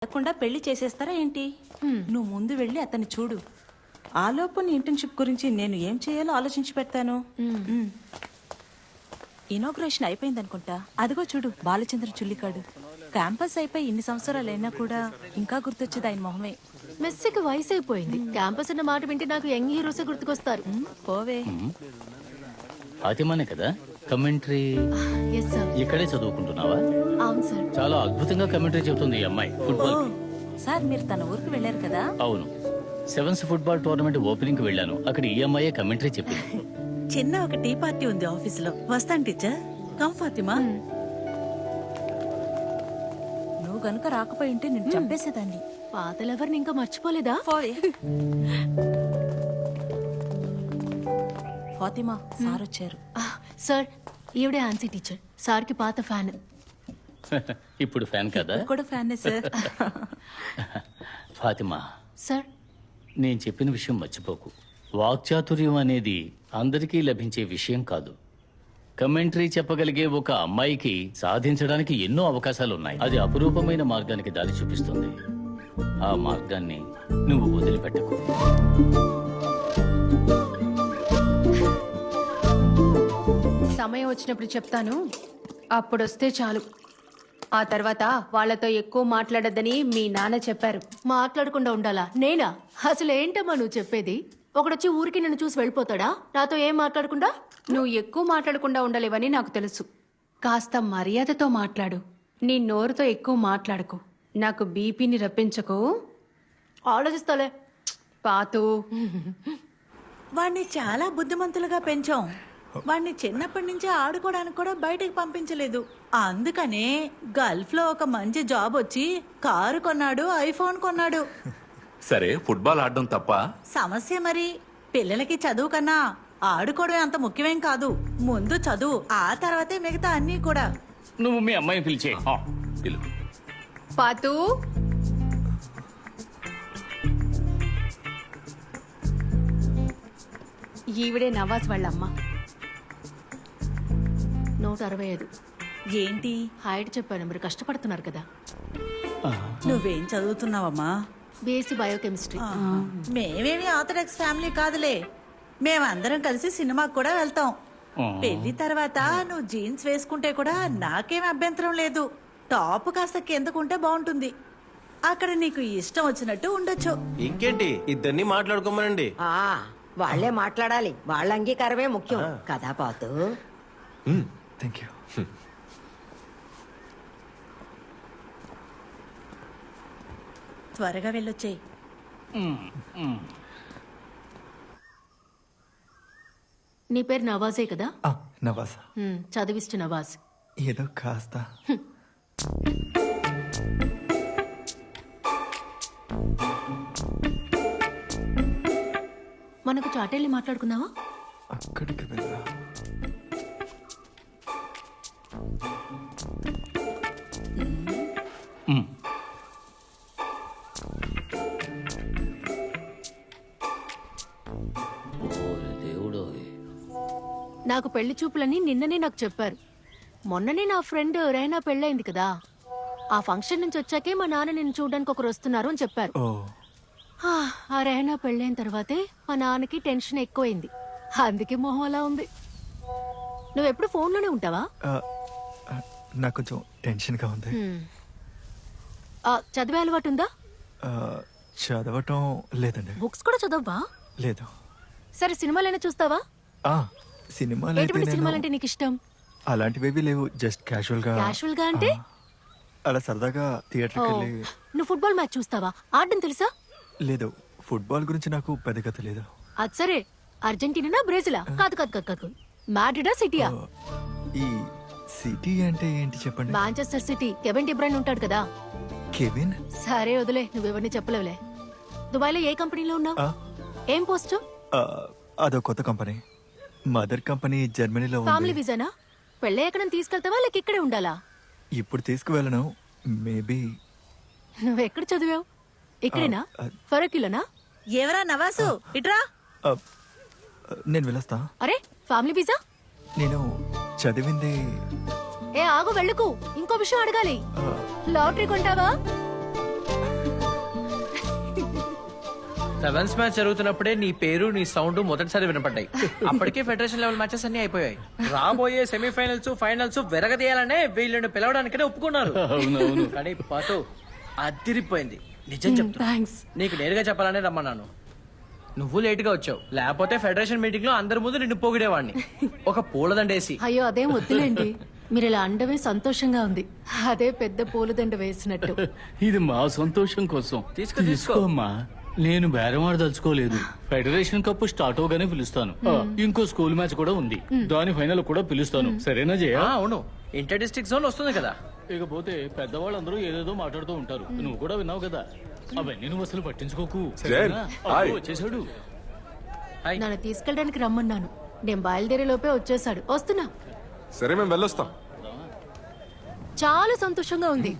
లేకుండా పెళ్లి చేసేస్తారా ఏంటి? నువ్వు ముందు వెళ్ళి అతన్ని చూడు. ఆలోపు నీ ఇంటర్న్షిప్ గురించి నేను ఏం చేయాలో ఆలోచించి పెడతాను. ఇనాగ్రేషన్ అయిపోయిందనుకుంటా. అదిగో చూడు బాలచంద్ర చుల్లికాడు. క్యాంపస్ అయిపోయి ఇన్ని సంవత్సరాలైనా కూడా ఇంకా గుర్తొచ్చేది ఆయన మొహమే. మెస్సీకి వయసు అయిపోయింది. క్యాంపస్ అన్న మాట వింటే నాకు యంగ్ హీరోసే గుర్తుకొస్తారు. పోవే. ఫాతిమానే కదా కమెంటరీ? Yes sir. ఇక్కడే చదువుకుంటున్నావా? అవును సార్. చాలా అద్భుతంగా కమెంటరీ చెబుతుంది ఈ అమ్మాయి ఫుట్బాల్. సార్ మీరు తన ఊరికి వెళ్ళారు కదా? అవును, సెవెన్స్ ఫుట్బాల్ టోర్నమెంట్ ఓపెనింగ్ కి వెళ్ళాను. అక్కడ ఈ అమ్మాయే కమెంటరీ చెప్పింది. చిన్న ఒక టీ పార్టీ ఉంది ఆఫీసులో. వస్తాను టీచర్. కమ్ ఫాతిమా. నువ్వు గనుక రాకపోయి ఉంటే నేను చంపేసేదాన్ని. పాతలెవరిని ఇంకా మర్చిపోలేదా? పోవే. ఫాతిమా సార్ వచ్చారు. సార్, ఈవిడే ఆన్సీ టీచర్. సార్కి పాత ఫ్యాన్. ఇప్పుడు ఫ్యాన్ కదా? కూడా ఫ్యానే సార్. ఫాతిమా, సార్, నేను చెప్పిన విషయం మర్చిపోకు. వాక్చాతుర్యం అనేది అందరికీ లభించే విషయం కాదు. కమెంటరీ చెప్పగలిగే ఒక అమ్మాయికి సాధించడానికి ఎన్నో అవకాశాలు ఉన్నాయి. అది అపురూపమైన మార్గానికి దారి చూపిస్తుంది. ఆ మార్గాన్ని నువ్వు వదిలిపెట్టకు. సమయం వచ్చినప్పుడు చెప్తాను, అప్పుడొస్తే చాలు. ఆ తర్వాత వాళ్ళతో ఎక్కువ మాట్లాడొద్దని మీ నాన్న చెప్పారు. మాట్లాడకుండా ఉండాలా? నేనా? అసలు ఏంటమ్మా నువ్వు చెప్పేది? ఒకడొచ్చి ఊరికి నన్ను చూసి వెళ్ళిపోతాడా నాతో ఏం మాట్లాడకుండా? నువ్వు ఎక్కువ మాట్లాడకుండా ఉండలేవని నాకు తెలుసు. కాస్త మర్యాదతో మాట్లాడు. నీ నోరుతో ఎక్కువ మాట్లాడకు. నాకు బీపీని రప్పించకు. ఆలోచిస్తాలే. పాతు, వాణ్ణి చాలా బుద్ధిమంతులుగా పెంచాం. వాణ్ణి చిన్నప్పటి నుంచి ఆడుకోవడానికి కూడా బయటికి పంపించలేదు. అందుకనే గల్ఫ్ లో ఒక మంచి జాబ్ వచ్చి కారు కొన్నాడు, ఐఫోన్ కొన్నాడు. సరే, ఫుట్బాల్ ఆడడం తప్ప? సమస్య మరి పిల్లలకి చదువు కన్నా ఆడుకోవడం అంత ముఖ్యమేం కాదు. ముందు చదువు, ఆ తర్వాతే మిగతా అన్నీ కూడా. నువ్వు మీ అమ్మాయిని పిలిచే. పిలు. పాతు. ఈవిడే నవాజ్ వాళ్ళమ్మ. 165. ఏంటి హైట్ చెప్పాను, మీరు కష్టపడుతున్నారు కదా. నువ్వేం చదువుతున్నావమ్మా? BSc biochemistry. మేమేమి ఆర్థడాక్స్ ఫ్యామిలీ కాదులే. మేమందరం కలిసి సినిమాకి కూడా వెళ్తాం. పెళ్లి తర్వాత నువ్వు జీన్స్ వేసుకుంటే కూడా నాకేం అభ్యంతరం లేదు. టాప్ కాస్త కిందకుంటే బాగుంటుంది. అక్కడ నీకు ఇష్టం వచ్చినట్టు ఉండొచ్చు. ఇంకేంటి, ఇద్దరిని మాట్లాడుకోమనండి. వాళ్లే మాట్లాడాలి. వాళ్ళ అంగీకారమే ముఖ్యం కదా పాతు. Thank you. త్వరగా వెళ్ళొచ్చేయి. నీ పేరు నవాజే కదా? నవాజ్. చదివిస్తు నవాజ్. ఏదో కాస్త. మనకు చాటెళ్ళి మాట్లాడుకుందావా? అక్కడికి వెళ్ళా. నాకు పెళ్లి చూపులని నిన్ననే నాకు చెప్పారు. మొన్ననే నా ఫ్రెండ్ రైనా పెళ్ళయింది కదా. ఆ ఫంక్షన్ నుంచి వచ్చాకే మా నాన్న నిన్ను చూడడానికి ఒకరు వస్తున్నారు అని చెప్పారు. ఆ రైనా పెళ్ళైన తర్వాతే మా నాన్నకి టెన్షన్ ఎక్కువైంది. అందుకే మొహం అలా ఉంది. నువ్వెప్పుడు ఫోన్లోనే ఉంటావా? నాకు కొంచెం టెన్షన్గా ఉంది. చదివే అలవాటు ఉందా? చదవటం లేదండి. బుక్స్ కూడా చదవ్వా? లేదు. సరే, సినిమాలైనా చూస్తావా? ఎటువంటి సినిమాలంటే నీకు ఇష్టం? అలాంటివేవి లేవు. జస్ట్ క్యాజువల్ గా అంటే అలా సరదాగా థియేటర్కి వెళ్ళి. నువ్వు ఫుట్బాల్ మ్యాచ్ చూస్తావా? ఆడడం తెలుసా? లేదు, ఫుట్బాల్ గురించి నాకు పెద్దగా తెలియదు. అది సరే, అర్జెంటీనా బ్రెజిలా? కాదు కాదు కాదు కాదు, మాడ్రిడా సిటీయా? ఈ సిటీ అంటే ఏంటి చెప్పండి. Manchester city. కెవిన్ డి బ్రూయిన్ ఉంటాడు కదా. కెవిన్? సరే వదిలే, నువ్వెవరిని చెప్పలేవులే. దుబాయ్లో ఏ కంపెనీలో ఉన్నావు? ఏం పోస్టు? అదో కొత్త కంపెనీ. మదర్ కంపెనీ జర్మనీలో ఉంది. ఫ్యామిలీ వీసానా? పెళ్ళే ఎక్కడ తీసుకెళ్తావా లేక ఇక్కడే ఉండాలా? ఇప్పుడు తీసుకువెళ్ళను. మేబీ. నువ్వెక్కడ చదివావు? ఇక్కడేనా? ఫరకిలోనా? ఎవరా నవాసు, ఇట్రా. నేను వెళ్ళొస్తా. అరే, ఫ్యామిలీ వీసా? నేను చదివింది. ఏ ఆగు, వెళ్ళకు. ఇంకో విషయం అడగాలి. లాటరీ కొంటావా? సెవెన్స్ మ్యాచ్ జరుగుతున్నప్పుడే నీ పేరు నీ సౌండ్ మొదటిసారి వినపడ్డాయి. అప్పటికే ఫెడరేషన్ లెవెల్ మ్యాచెస్ అన్ని అయిపోయాయి. రాబోయే సెమీఫైనల్స్ ఫైనల్స్ వెరగదీయాలనే వీళ్ళని పిలవడానికనే ఒప్పుకున్నారు. అవునవును. కానీ పాటు అదిరిపోయింది. నిజం చెప్తున్నా, థ్యాంక్స్. నీకు నేరుగా చెప్పాలనే రమ్మన్నాను. నువ్వు లేట్ గా వచ్చావు, లేకపోతే ఫెడరేషన్ మీటింగ్ లో అందరి ముందు నిన్ను పొగిడేవాడిని. ఒక పూలదండేసి. అయ్యో అదేం వద్దులేండి, మీరు ఇలా అండమే సంతోషంగా ఉంది. అదే పెద్ద పూలదండ వేసినట్టు. ఇది మా సంతోషం కోసం. తీసుకో. అమ్మా, నేను బేరమాడదలుచుకోలేదు. ఫెడరేషన్ కప్ స్టార్ట్ అవగానే పిలుస్తాను. ఇంకో స్కూల్ మ్యాచ్ కూడా ఉంది, దాని ఫైనల్ కూడా పిలుస్తాను. సరేనా జయ? అవును, ఇంటర్ డిస్ట్రిక్ట్ జోన్ వస్తుంది కదా. ఇకపోతే పెద్దవాళ్ళందరూ ఏదేదో మాట్లాడుతూ ఉంటారు. నువ్వు కూడా విన్నావు కదా, అవన్నీ నువ్వు అసలు పట్టించుకోకు. జైన్, సరేనా? హాయ్. అబ్బో, వచ్చేసాడు. నన్ను తీసుకెళ్ళడానికి రమ్మన్నాను. నేను బయలుదేరే లోపే వచ్చేసాడు. వస్తున్నా. సరే మేము వెళ్ళొస్తాం. చాలా సంతోషంగా ఉంది.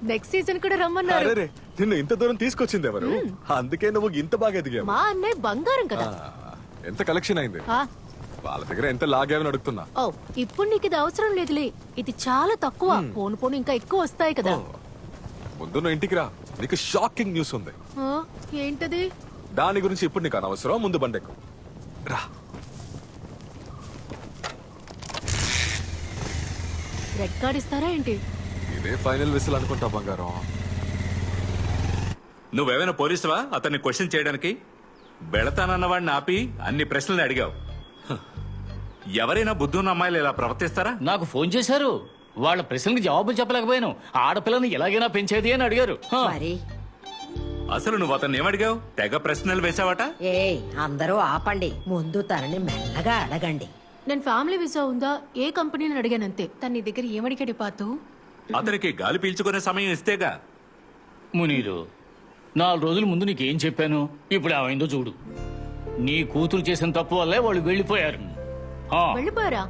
నెక్స్ట్ సీజన్ కూడా రమ్మన్నారు. అరే నిన్ను ఇంత దూరం తీసుకొచ్చింది ఎవరు? అందుకే నువ్వు ఇంత బాగా ఎదిగావు. మా అన్నయ్య బంగారం కదా. ఎంత కలెక్షన్ అయింది? ఆ, వాళ్ళ దగ్గర ఎంత లాగావని అడుగుతున్నా. ఓ ఇప్పుడు నీకు ఇది అవసరం లేదులే. ఇది చాలా తక్కువ. పోను పోను ఇంకా ఎక్కువ వస్తాయి కదా. ముందు నువ్వు ఇంటికి రా, నీకు షాకింగ్ న్యూస్ ఉంది. ఆ, ఏంటది? దాని గురించి ఇప్పుడు నీకు అనవసరం. ముందు బండెక్కు రా. రెడ్ కార్డ్ ఇస్తారా ఏంటి? ఇదే ఫైనల్ విసిల్ అనుకుంటా బంగారం. నువ్వేమైనా పోలీసువా అతన్ని క్వశ్చన్ చేయడానికి? వెళతానన్న వాడిని ఆపి అన్ని ప్రశ్నలు అడిగావు. హ. ఎవరైనా బుద్ధున్న అమ్మాయిలు ఇలా ప్రవర్తిస్తారా? నాకు ఫోన్ చేశారు. వాళ్ళ ప్రశ్నలకు జవాబులు చెప్పలేకపోయాను. ఆడపిల్లని ఎలాగైనా పెంచేది అని అడిగారు. మరి అసలు నువ్వు అతన్ని ఏమడిగావు? తెగ ప్రశ్నలు వేసావట. ఏ అందరూ ఆపండి, ముందు తనని మెల్లగా అడగండి. నేను ఫ్యామిలీ వీసా ఉందా, ఏ కంపెనీని అడిగానంతే. తన నీ దగ్గర ఏమడిగాడు పాతు? అతనికి గాలి పీల్చుకునే సమయం ఇస్తేగా. మునీరు, 4 రోజుల ముందు నీకేం చెప్పాను? ఇప్పుడు ఏమైందో చూడు. నీ కూతురు చేసిన తప్పు వల్లే వాళ్ళు వెళ్ళిపోయారు. ఆ, వెళ్ళిపోయారా?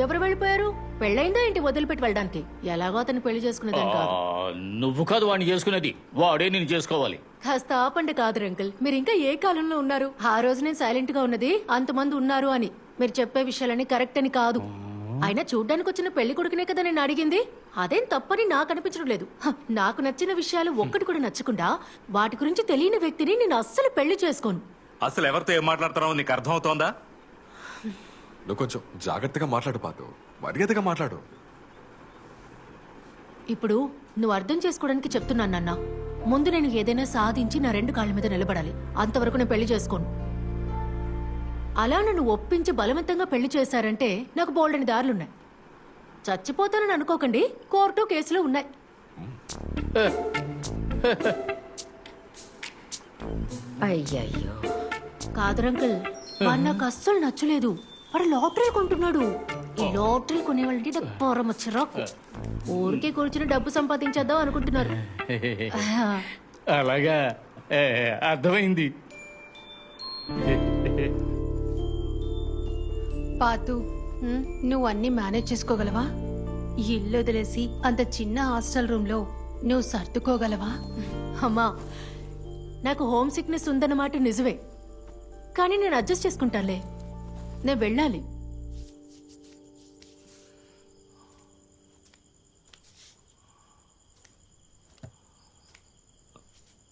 ఎవరు వెళ్ళిపోయారు? పెళ్ళైందా ఏంటి వదిలిపెట్టి వెళ్ళడానికి? ఎలాగో అతను పెళ్లి చేసుకునేదాన్ని కాదు. నువ్వు కాదు వాడిని చేసుకునేది, వాడే నేను చేసుకోవాలి. కాస్త ఆపండి. కాదు అంకుల్, మీరు ఇంకా ఏ కాలంలో ఉన్నారు? ఆ రోజు నేను సైలెంట్ గా ఉన్నది అంతమంది ఉన్నారు అని. మీరు చెప్పే విషయాలని కరెక్ట్ అని కాదు. అయినా చూడ్డానికి వచ్చిన పెళ్లి కొడుకునే కదా నేను అడిగింది. అదేం తప్పని నాకు అనిపించడం లేదు. నాకు నచ్చిన విషయాలు ఒక్కటి కూడా నచ్చకుండా వాటి గురించి తెలియని వ్యక్తిని నేను అస్సలు పెళ్లి చేసుకోను. అసలు ఎవరితో ఏం మాట్లాడుతున్నావు నీకు అర్థమవుతోందా? నువ్వు కొంచెం జాగ్రత్తగా మాట్లాడు పాతు, మర్యాదగా మాట్లాడు. ఇప్పుడు నువ్వు అర్థం చేసుకోవడానికి చెప్తున్నాను నాన్న. ముందు నేను ఏదైనా సాధించి నా 2 కాళ్ళ మీద నిలబడాలి. అంతవరకు నేను పెళ్లి చేసుకోను. అలా నన్ను ఒప్పించి బలవంతంగా పెళ్లి చేశారంటే నాకు బోల్డని దారులున్నాయి. చచ్చిపోతానని అనుకోకండి, కోర్టు కేసులు ఉన్నాయి. అయ్యయ్యో, కాదరంకుల్, వాడు నాకు అస్సలు నచ్చలేదు. వాడు లాటరీ కొంటున్నాడు. ఈ లాటరీ కొనేవాళ్ళకి నాకు పొరమ చిరాకు. ఊరికే కూర్చుని డబ్బు సంపాదించేద్దాం అనుకుంటున్నారు. అలాగా, అర్థమైంది. పాతు, నువ్వు అన్ని మేనేజ్ చేసుకోగలవా? ఈ ఇల్లు వదిలేసి అంత చిన్న హాస్టల్ రూమ్ లో నువ్వు సర్దుకోగలవా? అమ్మా, నాకు హోమ్ సిక్నెస్ ఉందన్నమాట నిజమే. కానీ నేను అడ్జస్ట్ చేసుకుంటానులే. నేను వెళ్ళాలి.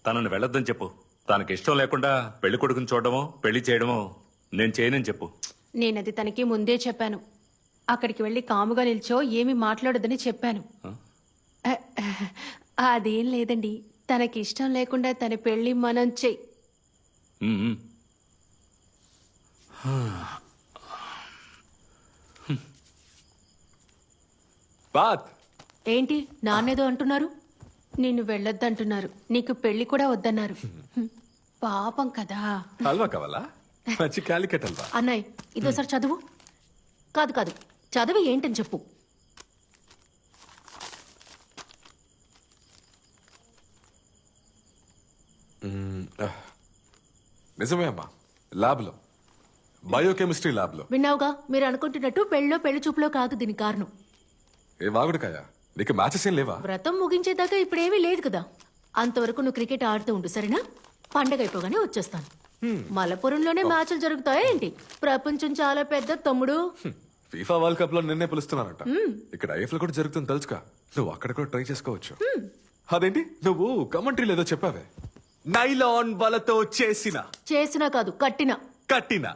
తనని వెళ్ళొద్దని చెప్పు. తనకి ఇష్టం లేకుండా పెళ్లి కొడుకుని చూడడమో పెళ్లి చేయడమో నేను చేయనని చెప్పు. నేనది తనకి ముందే చెప్పాను. అక్కడికి వెళ్ళి కాముగా నిల్చో, ఏమి మాట్లాడొద్దని చెప్పాను. అదేం లేదండి, తనకి ఇష్టం లేకుండా తన పెళ్లి మనం చెయ్యి. ఉమ్. పాత్, ఏంటి నాన్నేదో అంటున్నారు? నిన్ను వెళ్ళొద్దంటున్నారు. నీకు పెళ్లి కూడా వద్దన్నారు. పాపం కదా. హల్వా కావాలా? మంచి క్యాలికట్ హల్వా. అన్నయ్య, ఇదోసారి చదువు. కాదు కాదు, చదివి ఏంటని చెప్పు. నిజమే అమ్మా, ల్యాబ్లో, బయోకెమిస్ట్రీ ల్యాబ్లో. విన్నావుగా, మీరు అనుకుంటున్నట్టు పెళ్ళో పెళ్లి చూపులో కాదు దీని కారణం. ఏ వాగుడుకాయ, నీకు మ్యాచెస్ ఏం లేవా? వ్రతం ముగించేదాకా ఇప్పుడేమీ లేదు కదా. అంతవరకు నువ్వు క్రికెట్ ఆడుతూ ఉండు, సరేనా? పండగ అయిపోగానే వచ్చేస్తాను. మలపురంలోనే మ్యాచ్లు జరుగుతాయా ఏంటి? ప్రపంచం చాలా పెద్ద తమ్ముడు. ఫీఫా వరల్డ్ కప్ లో నిన్నే పిలుస్తున్నారంట. ఇక్కడ ఐఎఫ్ఎల్ కూడా జరుగుతుంది తెలుసుగా. నువ్వు అక్కడ కూడా ట్రై చేసుకోవచ్చు. అదేంటి నువ్వు కమెంటరీ లేదో చెప్పావే, నైలాన్ వలతో చేసినా కాదు కట్టిన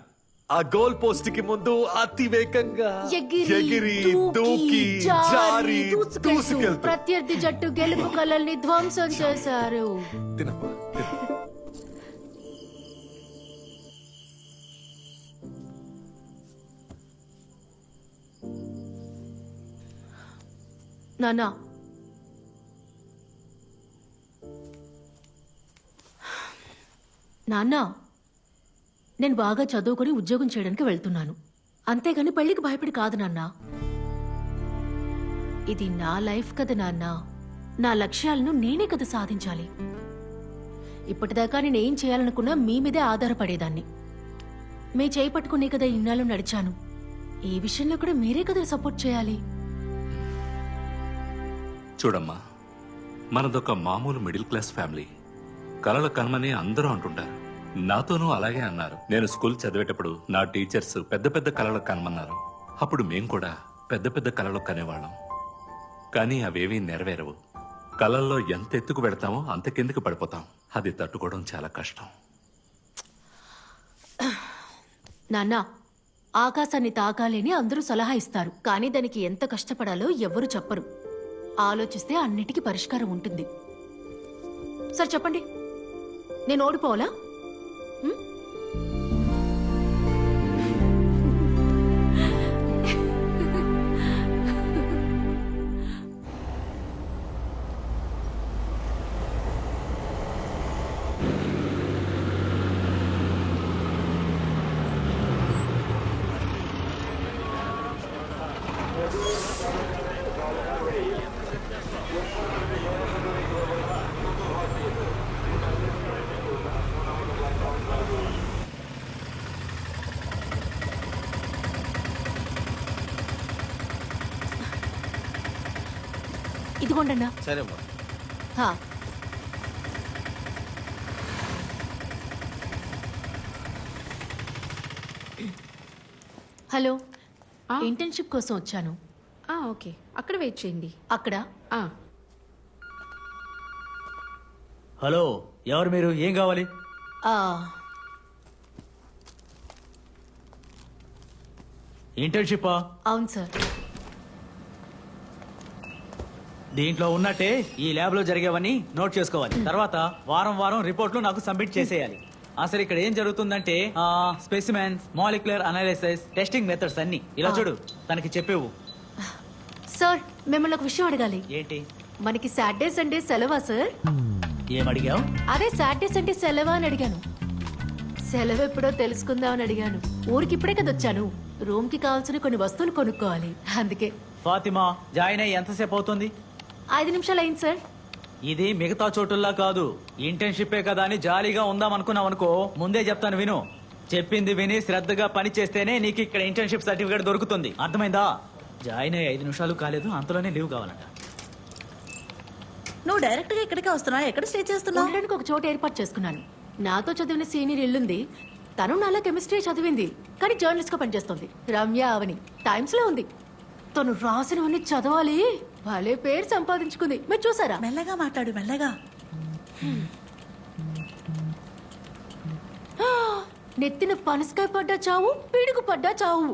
ఆ గోల్ పోస్ట్ కి ముందు అతి వేగంగా ఎగిరి దూకి జారి దూసుకెళ్తూ ప్రత్యర్థి జట్టు గెలుపు కలల్ని ధ్వంసం చేశారు. తినమ్మా, తిను. నానా నాన్నా నేను బాగా చదువుకొని ఉద్యోగం చేయడానికి వెళ్తున్నాను. అంతేగాని పెళ్లికి భయపడి కాదు నాన్నా. ఇది నా లైఫ్ కదా నాన్నా. నా లక్ష్యాలను నేనే కదా సాధించాలి. ఇప్పటిదాకా నేనేం చేయాలనుకున్నా మీ మీదే ఆధారపడేదాన్ని. మీ చేయి పట్టుకునే కదా ఇన్నాళ్ళు నడిచాను. ఈ విషయంలో కూడా మీరే కదా సపోర్ట్ చేయాలి. చూడమ్మా, మనదొక మామూలు మిడిల్ క్లాస్ ఫ్యామిలీ. కలల కనమని అందరూ అంటుంటారు. నాతోనూ అలాగే అన్నారు. నేను స్కూల్ చదివేటప్పుడు నా టీచర్స్ పెద్ద పెద్ద కలలు కనమన్నారు. అప్పుడు మేం కూడా పెద్ద పెద్ద కలలు కనేవాళ్ళం. కానీ అవేవీ నెరవేరవు. కలల్లో ఎంత ఎత్తుకు వెళతామో అంత కిందకి పడిపోతాం. అది తట్టుకోవడం చాలా కష్టం. నాన్నా, ఆకాశాన్ని తాకాలని అందరూ సలహా ఇస్తారు. కానీ దానికి ఎంత కష్టపడాలో ఎవ్వరూ చెప్పరు. ఆలోచిస్తే అన్నిటికీ పరిష్కారం ఉంటుంది. సరే చెప్పండి, నేను ఓడిపోవాలా? ఉం? ఇదిగోండన్నా. సరేమ్మా. హా. హలో, ఇంటర్న్షిప్ కోసం వచ్చాను. ఓకే, అక్కడ వెయిట్ చేయండి. అక్కడ హలో, ఎవరు మీరు? ఏం కావాలి? ఆ, ఇంటర్న్షిప్పా? అవును సార్. దీంట్లో ఉన్నట్టే ఈ ల్యాబ్ లో జరిగేవన్నీ నోట్ చేసుకోవాలి. తర్వాత వారం వారం రిపోర్ట్లు నాకు సబ్మిట్ చేసేయాలి. అసలు ఇక్కడ ఏం జరుగుతుందంటే specimens, molecular analysis, testing methods అన్ని. ఇలా చూడు, తనకి చెప్పేవు. సార్, మిమ్మల్ని ఒక విషయం అడగాలి. ఏంటి? మనకి సాటర్డే సండే సెలవా సార్? ఏమడిగావు? అదే సాటర్డే సండే సెలవా అని అడిగాను. సెలవు ఎప్పుడో తెలుసుకుందామని అడిగాను. ఊరికి ఇప్పుడే కదా వచ్చాను. రూమ్ కి కావాల్సిన కొన్ని వస్తువులు కొనుక్కోవాలి, అందుకే. ఫాతిమా, జాయిన్ అయ్యి ఎంతసేపు అవుతుంది? 5 నిమిషాలు అయింది సార్. ఇది మిగతా చోటుల్లా కాదు. ఇంటర్న్షిప్పే కదా అని జాలీగా ఉందాం అనుకున్నావు అనుకో, ముందే చెప్తాను విను. చెప్పింది విని శ్రద్ధగా పని చేస్తేనే నీకు ఇక్కడ ఇంటర్న్షిప్ సర్టిఫికేట్ దొరుకుతుంది. అర్థమైందా? జాయిన్ అయ్యి 5 నిమిషాలు కాలేదు, అంతలోనే లీవ్ కావాలంట. నువ్వు డైరెక్ట్ గా ఇక్కడికే వస్తున్నావు? ఎక్కడ స్టే చేస్తున్నావు? ఉండడానికి ఒక చోట ఏర్పాటు చేసుకున్నాను. నాతో చదివిన సీనియర్ ఇల్లుంది. తను నాలా కెమిస్ట్రీ చదివింది, కానీ జర్నలిస్ట్ గా పనిచేస్తుంది. రమ్య అవని టైమ్స్ లో ఉంది. తను రాసినవన్నీ చదవాలి. భలే పేరు సంపాదించుకుంది. మీరు చూసారా? మెల్లగా మాట్లాడు, మెల్లగా. నెత్తిన పనసకాయ పడ్డా చావు, పిడుగు పడ్డా చావు.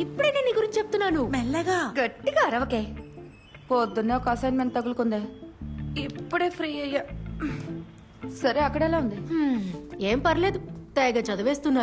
ఇప్పుడే నేను నీ గురించి చెప్తున్నాను. మెల్లగా. గట్టిగా అరవకే. పొద్దున్నే ఒక అసైన్మెంట్ తగులుకుందే, ఇప్పుడే ఫ్రీ అయ్యా. సరే, అక్కడ ఎలా ఉంది? ఏం పర్లేదు, తెగ చదివేస్తున్నారు.